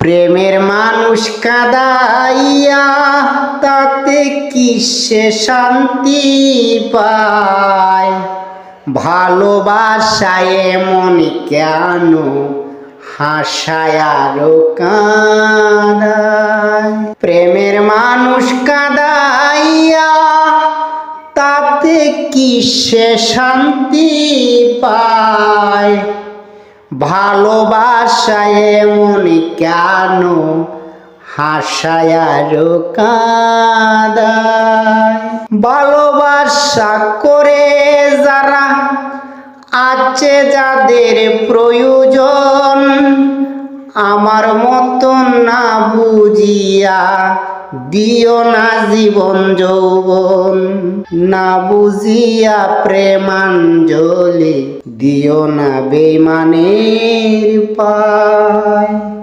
প্রেমের মানুষ কাঁদাইয়া তাতে কি সে শান্তি পায়? ভালোবাসায় এমন কেন হাসায় আরো কাঁদায়? প্রেমের মানুষ কাঁদাইয়া তাতে কি সে শান্তি পায়? ভালোবাসায় এমন কেন হাসায় আরো কাঁদায়? ভালোবাসা করে যারা আছে যাদের প্রয়োজন, আমার মতন না বুঝিয়া দিও না জীবন যৌবন। না বুঝিয়া প্রেমাঞ্জলি দিও না বেইমানের পায়।